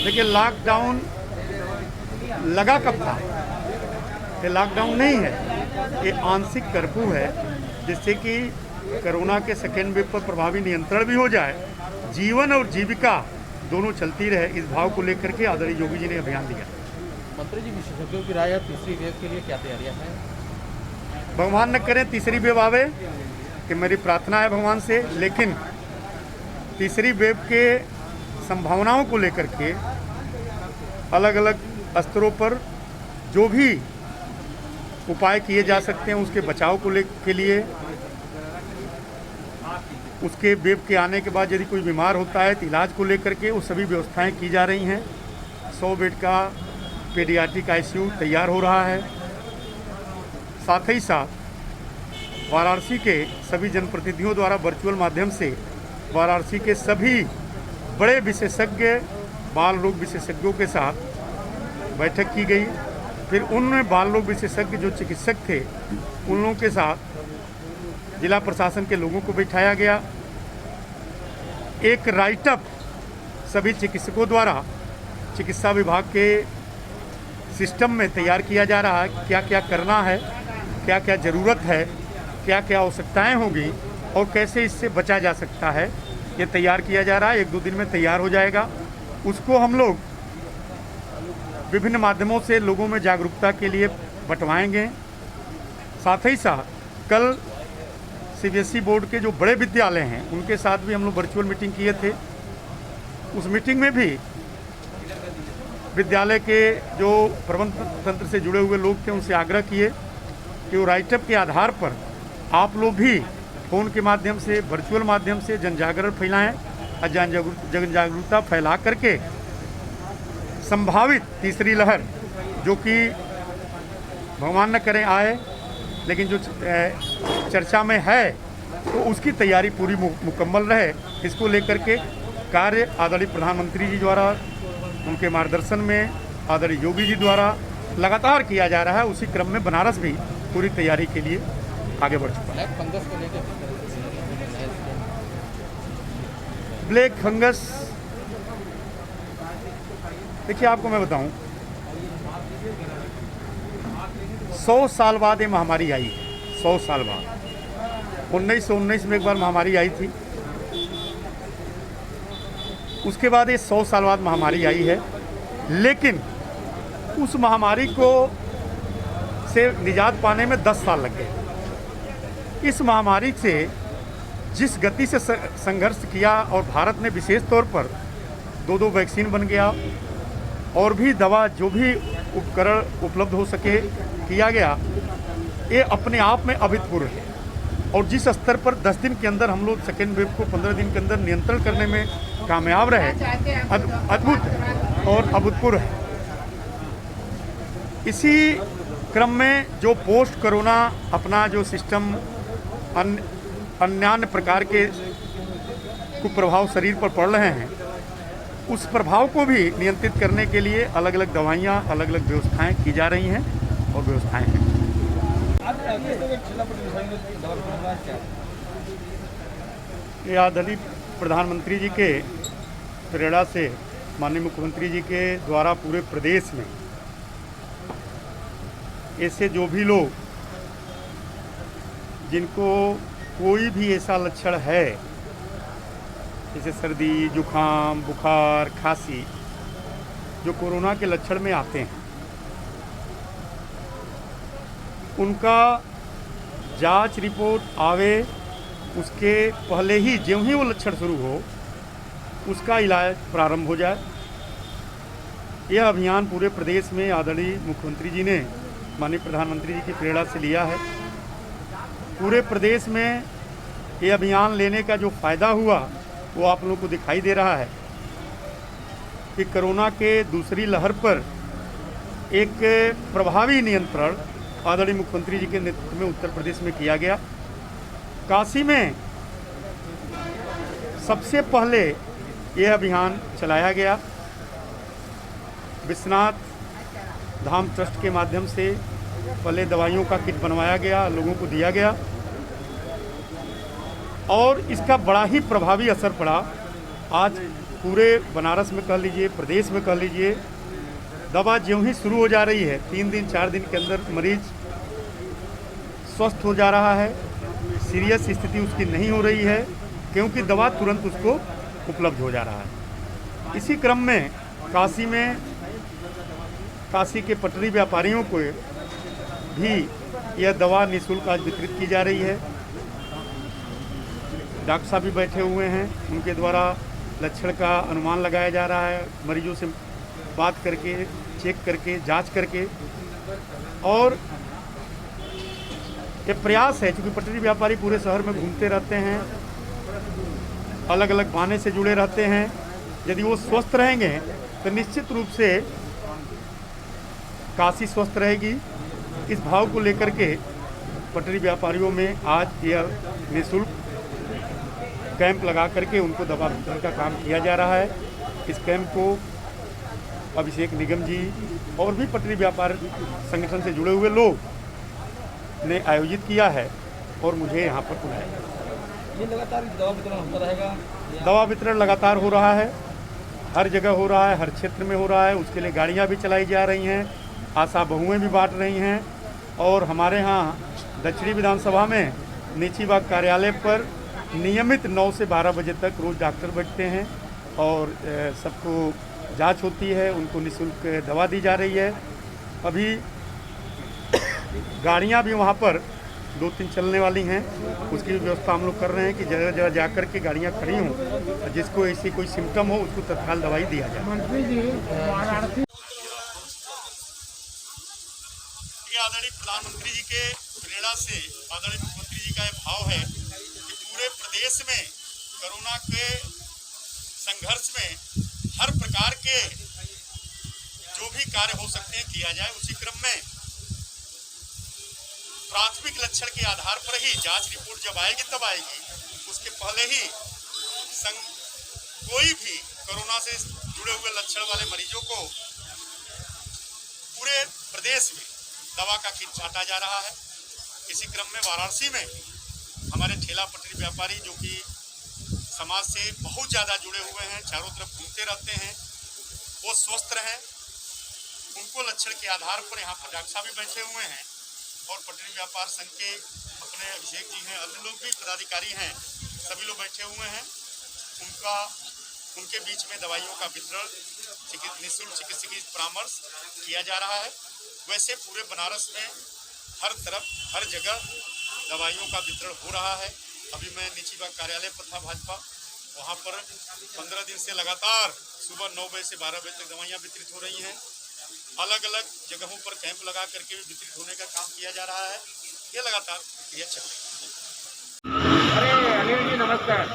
देखिए, लॉकडाउन लगा कब था? ये लॉकडाउन नहीं है, ये आंशिक कर्फ्यू है, जिससे कि कोरोना के सेकेंड वेव पर प्रभावी नियंत्रण भी हो जाए, जीवन और जीविका दोनों चलती रहे। इस भाव को लेकर के आदरणीय योगी जी ने अभियान लिया। मंत्री जी, विशेषज्ञों की राय तीसरी वेव के लिए क्या तैयारियां हैं? भगवान न करें तीसरी वेव आवे, कि मेरी प्रार्थना है भगवान से, लेकिन तीसरी वेव के संभावनाओं को लेकर के अलग अलग स्तरों पर जो भी उपाय किए जा सकते हैं उसके बचाव को के लिए, उसके वेव के आने के बाद यदि कोई बीमार होता है तो इलाज को लेकर के वो सभी व्यवस्थाएं की जा रही हैं। 100 बेड का पीडियाट्रिक आईसीयू तैयार हो रहा है। साथ ही साथ वाराणसी के सभी जनप्रतिनिधियों द्वारा वर्चुअल माध्यम से वाराणसी के सभी बड़े विशेषज्ञ बाल रोग विशेषज्ञों के साथ बैठक की गई। फिर उन बाल रोग विशेषज्ञ जो चिकित्सक थे उन लोगों के साथ जिला प्रशासन के लोगों को बिठाया गया। एक राइटअप सभी चिकित्सकों द्वारा चिकित्सा विभाग के सिस्टम में तैयार किया जा रहा है। क्या क्या करना है, क्या क्या ज़रूरत है, क्या क्या आवश्यकताएं होंगी और कैसे इससे बचा जा सकता है, ये तैयार किया जा रहा है। 1-2 दिन में तैयार हो जाएगा। उसको हम लोग विभिन्न माध्यमों से लोगों में जागरूकता के लिए बंटवाएंगे। साथ ही साथ कल सीबीएसई बोर्ड के जो बड़े विद्यालय हैं उनके साथ भी हम लोग वर्चुअल मीटिंग किए थे। उस मीटिंग में भी विद्यालय के जो प्रबंध तंत्र से जुड़े हुए लोग थे उनसे आग्रह किए कि वो राइटअप के आधार पर आप लोग भी फ़ोन के माध्यम से, वर्चुअल माध्यम से जन जागरण फैलाएँ और जन जागरूकता फैला करके संभावित तीसरी लहर जो कि भगवान न करें आए, लेकिन जो चर्चा में है तो उसकी तैयारी पूरी मुकम्मल रहे। इसको लेकर के कार्य आदरणीय प्रधानमंत्री जी द्वारा उनके मार्गदर्शन में आदरणीय योगी जी द्वारा लगातार किया जा रहा है। उसी क्रम में बनारस भी पूरी तैयारी के लिए आगे बढ़ चुका है। ब्लैक फंगस, देखिए आपको मैं बताऊं, 100 साल बाद ये महामारी आई है। 100 साल बाद 1919 में एक बार महामारी आई थी। उसके बाद ये 100 साल बाद महामारी आई है, लेकिन उस महामारी को से निजात पाने में 10 साल लग गए। इस महामारी से जिस गति से संघर्ष किया और भारत ने विशेष तौर पर 2 वैक्सीन बन गया और भी दवा जो भी उपकरण उपलब्ध हो सके किया गया, ये अपने आप में अभूतपूर्व है। और जिस स्तर पर 10 दिन के अंदर हम लोग सेकेंड वेव को 15 दिन के अंदर नियंत्रण करने में कामयाब रहे, अद्भुत है और अभूतपूर्व है। इसी क्रम में जो पोस्ट कोरोना अपना जो सिस्टम अन्य प्रकार के कुप्रभाव शरीर पर पड़ रहे हैं, उस प्रभाव को भी नियंत्रित करने के लिए अलग अलग दवाइयाँ, अलग अलग व्यवस्थाएं की जा रही हैं और व्यवस्थाएं हैं। ये आदरणीय प्रधानमंत्री जी के प्रेरणा से माननीय मुख्यमंत्री जी के द्वारा पूरे प्रदेश में ऐसे जो भी लोग जिनको कोई भी ऐसा लक्षण है जैसे सर्दी, जुखाम, बुखार, खांसी, जो कोरोना के लक्षण में आते हैं, उनका जांच रिपोर्ट आवे उसके पहले ही ज्यों ही वो लक्षण शुरू हो उसका इलाज प्रारंभ हो जाए। यह अभियान पूरे प्रदेश में आदरणीय मुख्यमंत्री जी ने माननीय प्रधानमंत्री जी की प्रेरणा से लिया है। पूरे प्रदेश में ये अभियान लेने का जो फ़ायदा हुआ वो आप लोगों को दिखाई दे रहा है कि कोरोना के दूसरी लहर पर एक प्रभावी नियंत्रण आदरणीय मुख्यमंत्री जी के नेतृत्व में उत्तर प्रदेश में किया गया। काशी में सबसे पहले यह अभियान चलाया गया। विश्वनाथ धाम ट्रस्ट के माध्यम से पहले दवाइयों का किट बनवाया गया, लोगों को दिया गया और इसका बड़ा ही प्रभावी असर पड़ा। आज पूरे बनारस में कह लीजिए, प्रदेश में कह लीजिए, दवा ज्यों ही शुरू हो जा रही है 3 दिन 4 दिन के अंदर मरीज स्वस्थ हो जा रहा है। सीरियस स्थिति उसकी नहीं हो रही है क्योंकि दवा तुरंत उसको उपलब्ध हो जा रहा है। इसी क्रम में काशी के पटरी व्यापारियों को भी यह दवा निःशुल्क आज वितरित की जा रही है। डॉक्टर साहब भी बैठे हुए हैं, उनके द्वारा लक्षण का अनुमान लगाया जा रहा है, मरीजों से बात करके, चेक करके, जांच करके। और ये प्रयास है, क्योंकि पटरी व्यापारी पूरे शहर में घूमते रहते हैं, अलग अलग बहाने से जुड़े रहते हैं। यदि वो स्वस्थ रहेंगे तो निश्चित रूप से काशी स्वस्थ रहेगी। इस भाव को लेकर के पटरी व्यापारियों में आज यह निःशुल्क कैंप लगा करके उनको दवा वितरण का काम किया जा रहा है। इस कैंप को अभिषेक निगम जी और भी पटरी व्यापार संगठन से जुड़े हुए लोग ने आयोजित किया है और मुझे यहाँ पर बुलाया। ये लगातार दवा वितरण होता रहेगा? दवा वितरण लगातार हो रहा है, हर जगह हो रहा है, हर क्षेत्र में हो रहा है। उसके लिए गाड़ियाँ भी चलाई जा रही हैं, आशा बहुएँ भी बांट रही हैं। और हमारे यहाँ दक्षिणी विधानसभा में नीची बाग कार्यालय पर नियमित 9 से 12 बजे तक रोज़ डॉक्टर बैठते हैं और सबको जांच होती है, उनको निःशुल्क दवा दी जा रही है। अभी गाड़ियां भी वहां पर 2-3 चलने वाली हैं, उसकी भी व्यवस्था हम लोग कर रहे हैं कि जगह जगह जा कर के गाड़ियाँ खड़ी हों, जिसको ऐसी कोई सिम्टम हो उसको तत्काल दवाई दिया जाए। मंत्री जी वाराणसी आदरणीय प्रधानमंत्री जी के प्रेरणा से आदरणीय मुख्यमंत्री जी का यह भाव है कि पूरे प्रदेश में कोरोना के संघर्ष में हर प्रकार के जो भी कार्य हो सकते हैं किया जाए। उसी क्रम में प्राथमिक लक्षण के आधार पर ही जांच रिपोर्ट जब आएगी तब आएगी, उसके पहले ही कोई भी कोरोना से जुड़े हुए लक्षण वाले मरीजों को पूरे प्रदेश में दवा का किट बांटा जा रहा है। इसी क्रम में वाराणसी में हमारे ठेला पटरी व्यापारी जो कि समाज से बहुत ज़्यादा जुड़े हुए हैं, चारों तरफ घूमते रहते हैं, वो स्वस्थ रहें। उनको लक्षण के आधार पर यहाँ पर डॉक्टर साहब भी बैठे हुए हैं और पटरी व्यापार संघ के अपने अभिषेक जी हैं, अन्य लोग भी पदाधिकारी हैं, सभी लोग बैठे हुए हैं। उनके बीच में दवाइयों का वितरण, निःशुल्क चिकित्सकीय परामर्श किया जा रहा है। वैसे पूरे बनारस में हर तरफ हर जगह दवाइयों का वितरण हो रहा है। अभी मैं नीची बाग कार्यालय पर था भाजपा, वहाँ पर 15 दिन से लगातार सुबह 9 बजे से 12 बजे तक दवाइयाँ वितरित हो रही हैं। अलग अलग जगहों पर कैंप लगा करके भी वितरित होने का काम किया जा रहा है। ये लगातार प्रक्रिया चल रही है। अरे अनिल जी नमस्कार।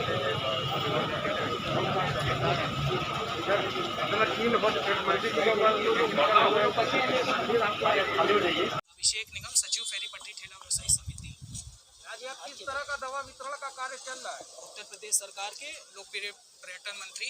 अभिषेक निगम, सचिव फेरी पटरी ठेला व्यवसायी समिति। आज किस तरह का दवा वितरण का कार्य चल रहा है? उत्तर प्रदेश सरकार के लोकप्रिय पर्यटन मंत्री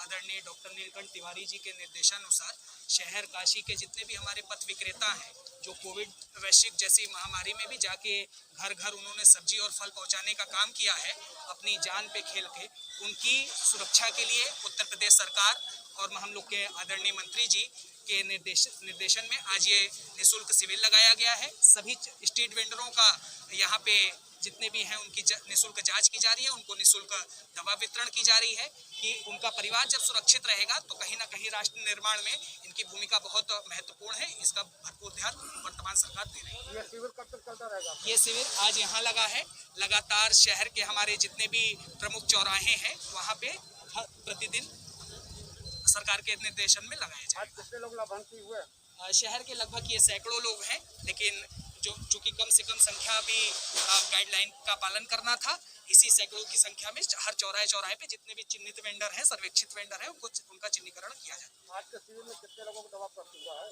आदरणीय डॉक्टर नीलकंठ तिवारी जी के निर्देशानुसार शहर काशी के जितने भी हमारे पथ विक्रेता हैं, जो कोविड वैश्विक जैसी महामारी में भी जाके घर घर उन्होंने सब्जी और फल पहुंचाने का काम किया है, अपनी जान पे खेल के, उनकी सुरक्षा के लिए उत्तर प्रदेश सरकार और हम लोग के आदरणीय मंत्री जी के निर्देशन में आज ये निःशुल्क शिविर लगाया गया है। सभी स्ट्रीट वेंडरों का यहाँ पे जितने भी हैं उनकी निःशुल्क जांच की जा रही है, उनको निःशुल्क दवा वितरण की जा रही है कि उनका परिवार जब सुरक्षित रहेगा तो कहीं ना कहीं राष्ट्र निर्माण में इनकी भूमिका बहुत महत्वपूर्ण है। इसका भरपूर ध्यान वर्तमान सरकार दे रही है। ये शिविर कब तक चलता रहेगा? ये शिविर आज यहाँ लगा है, लगातार शहर के हमारे जितने भी प्रमुख चौराहे हैं वहाँ पे प्रतिदिन सरकार के निर्देशन में लगाए जाए। आज कितने लोग लाभान्वित हुए? शहर के लगभग ये सैकड़ों लोग हैं, लेकिन जो चूँकि कम से कम संख्या भी गाइडलाइन का पालन करना था, इसी सैकड़ों की संख्या में हर चौराहे पे जितने भी चिन्हित वेंडर हैं, सर्वेक्षित वेंडर हैं, उनका चिन्हीकरण किया जाए। आज के शिविर में कितने लोगों को दवा प्राप्त हुआ है?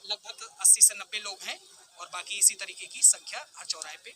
लगभग 80 से 90 लोग हैं और बाकी इसी तरीके की संख्या हर चौराहे पे।